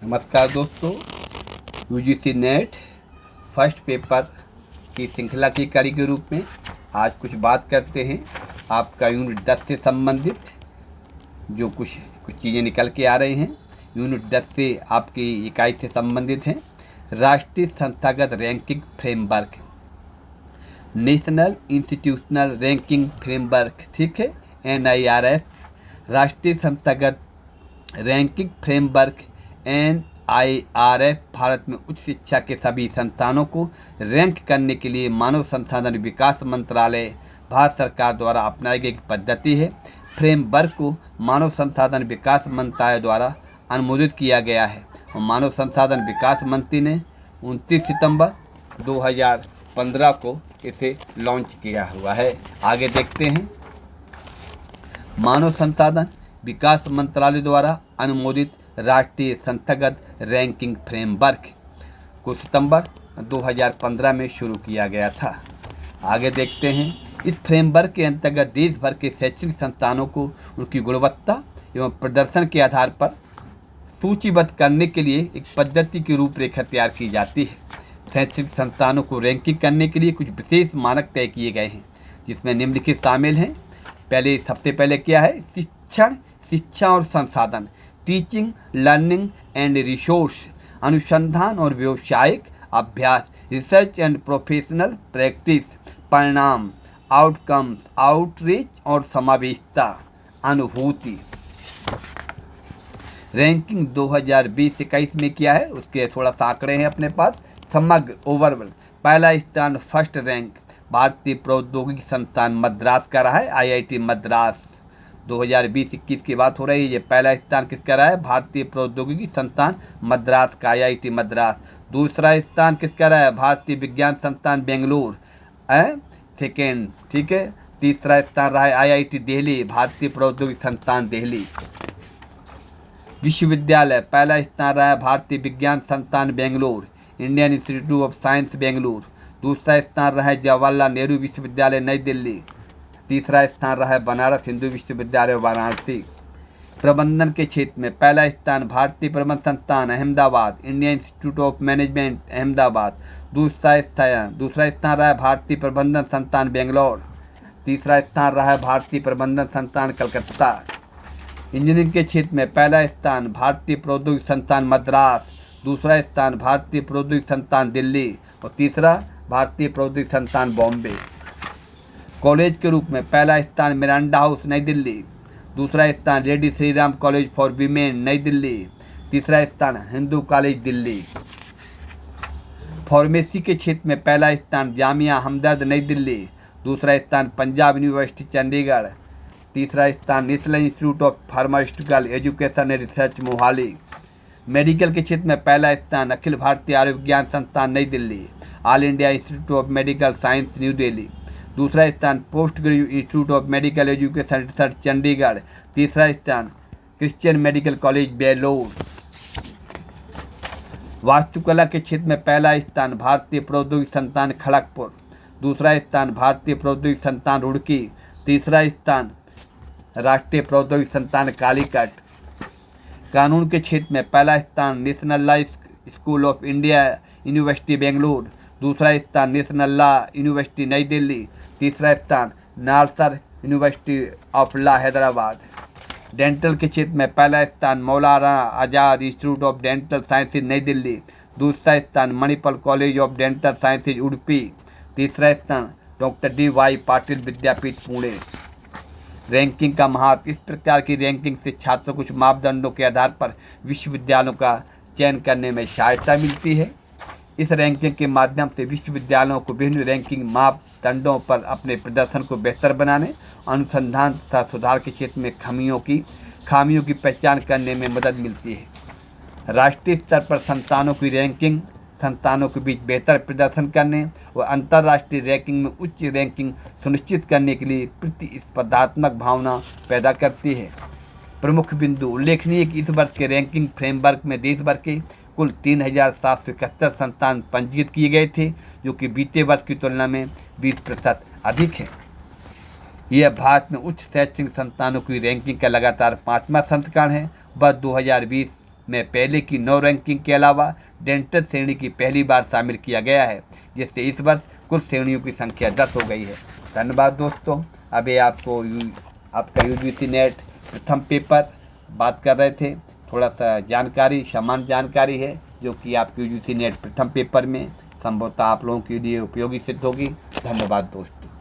नमस्कार दोस्तों, UGC net first paper की श्रृंखला की कड़ी के रूप में आज कुछ बात करते हैं आपका यूनिट 10 से संबंधित जो कुछ चीज़ें निकल के आ रही हैं। यूनिट 10 से आपकी इकाई से संबंधित हैं। राष्ट्रीय संस्थागत ranking framework, national institutional ranking framework, ठीक है, NIRF। राष्ट्रीय संस्थागत रैंकिंग फ्रेमवर्क NIRF भारत में उच्च शिक्षा के सभी संस्थानों को रैंक करने के लिए मानव संसाधन विकास मंत्रालय भारत सरकार द्वारा अपनाई गई पद्धति है। फ्रेमवर्क को मानव संसाधन विकास मंत्रालय द्वारा अनुमोदित किया गया है और मानव संसाधन विकास मंत्री ने 29 सितंबर 2015 को इसे लॉन्च किया हुआ है। आगे देखते हैं। मानव संसाधन विकास मंत्रालय द्वारा अनुमोदित राष्ट्रीय संस्थागत रैंकिंग फ्रेमवर्क को सितंबर 2015 में शुरू किया गया था। आगे देखते हैं। इस फ्रेमवर्क के अंतर्गत देश भर के शैक्षणिक संस्थानों को उनकी गुणवत्ता एवं प्रदर्शन के आधार पर सूचीबद्ध करने के लिए एक पद्धति की रूपरेखा तैयार की जाती है। शैक्षणिक संस्थानों को रैंकिंग करने के लिए कुछ विशेष मानक तय किए गए हैं, जिसमें निम्नलिखित शामिल हैं। सबसे पहले क्या है? शिक्षा और संसाधन, टीचिंग, लर्निंग एंड रिसोर्स, अनुसंधान और व्यावसायिक अभ्यास, रिसर्च एंड प्रोफेशनल प्रैक्टिस, परिणाम, आउटकम्स, आउटरीच और समावेशिता, अनुभूति। रैंकिंग 2020-21 में क्या है उसके थोड़ा सा आंकड़े हैं अपने पास। समग्र ओवरऑल पहला स्थान फर्स्ट रैंक भारतीय प्रौद्योगिकी संस्थान मद्रास का रहा है, IIT मद्रास। 2020-21 की बात हो रही है। ये पहला स्थान किसका रहा है? भारतीय प्रौद्योगिकी संस्थान मद्रास का, IIT मद्रास। दूसरा स्थान किसका रहा है? भारतीय विज्ञान संस्थान बेंगलुरु, सेकेंड, ठीक है। तीसरा स्थान रहा है IIT दिल्ली, भारतीय प्रौद्योगिकी संस्थान दिल्ली। विश्वविद्यालय पहला स्थान रहा है भारतीय विज्ञान संस्थान Bengaluru, Indian institute of science Bengaluru. दूसरा स्थान रहा है जवाहरलाल नेहरू विश्वविद्यालय नई दिल्ली। तीसरा स्थान रहा है बनारस हिंदू विश्वविद्यालय वाराणसी। प्रबंधन के क्षेत्र में पहला स्थान भारतीय प्रबंधन संस्थान Ahmedabad, Indian institute of management Ahmedabad. दूसरा स्थान रहा है भारतीय प्रबंधन संस्थान बेंगलोर। तीसरा स्थान रहा है भारतीय प्रबंधन संस्थान कलकत्ता। इंजीनियरिंग के क्षेत्र में पहला स्थान भारतीय प्रौद्योगिकी संस्थान मद्रास, दूसरा स्थान भारतीय प्रौद्योगिकी संस्थान दिल्ली और तीसरा भारतीय प्रौद्योगिकी संस्थान बॉम्बे। कॉलेज के रूप में पहला स्थान मिरांडा हाउस नई दिल्ली, दूसरा स्थान Reddy Shri Ram college for women नई दिल्ली, तीसरा स्थान हिंदू कॉलेज दिल्ली। फार्मेसी के क्षेत्र में पहला स्थान जामिया हमदर्द नई दिल्ली, दूसरा स्थान पंजाब यूनिवर्सिटी चंडीगढ़, तीसरा स्थान national institute of pharmaceutical education and research Mohali. Medical के क्षेत्र में पहला स्थान अखिल भारतीय आयुर्विज्ञान संस्थान नई Delhi, all India institute of medical science new Delhi. दूसरा स्थान post graduate institute of medical education research Chandigarh. तीसरा स्थान क्रिश्चियन मेडिकल कॉलेज बेलोर। वास्तुकला के क्षेत्र में पहला स्थान भारतीय प्रौद्योगिकी संस्थान खड़गपुर, दूसरा स्थान भारतीय प्रौद्योगिकी संस्थान रुड़की, तीसरा स्थान राष्ट्रीय प्रौद्योगिकी संस्थान कालीकट। कानून के क्षेत्र में पहला स्थान national law school of India university Bengaluru, दूसरा स्थान नेशनल लॉ यूनिवर्सिटी नई दिल्ली, तीसरा स्थान NALSAR university of law Hyderabad. Dental के क्षेत्र में पहला स्थान मौलाना आज़ाद इंस्टीट्यूट ऑफ डेंटल साइंसेज नई दिल्ली, दूसरा स्थान Manipal college of dental sciences Udupi, तीसरा स्थान डॉक्टर DY पाटिल विद्यापीठ पुणे। रैंकिंग का महत्व। इस प्रकार की रैंकिंग से छात्रों को कुछ मापदंडों के आधार पर विश्वविद्यालयों का चयन करने में सहायता मिलती है। इस रैंकिंग के माध्यम से विश्वविद्यालयों को विभिन्न रैंकिंग मापदंडों पर अपने प्रदर्शन को बेहतर बनाने, अनुसंधान तथा सुधार के क्षेत्र में खामियों की पहचान करने में मदद मिलती है। राष्ट्रीय स्तर पर संस्थानों की रैंकिंग संस्थानों के बीच बेहतर प्रदर्शन करने और अंतर्राष्ट्रीय रैंकिंग में उच्च रैंकिंग सुनिश्चित करने के लिए प्रतिस्पर्धात्मक भावना पैदा करती है। प्रमुख बिंदु। उल्लेखनीय कि इस वर्ष के रैंकिंग फ्रेमवर्क में देश भर के कुल 3,771 संस्थान पंजीकृत किए गए थे, जो कि बीते वर्ष की तुलना में 20% अधिक है। यह भारत में उच्च शैक्षणिक संस्थानों की रैंकिंग का लगातार 5वां संस्करण है। वर्ष में पहले की 9 रैंकिंग के अलावा डेंटल श्रेणी की पहली बार शामिल किया गया है, जिससे इस वर्ष कुल श्रेणियों की संख्या 10 हो गई है। धन्यवाद दोस्तों। अभी आपका UGC नेट प्रथम पेपर बात कर रहे थे, थोड़ा सा जानकारी सामान्य जानकारी है जो कि आपके UGC नेट प्रथम पेपर में संभवतः आप लोगों के लिए उपयोगी सिद्ध होगी। धन्यवाद दोस्तों।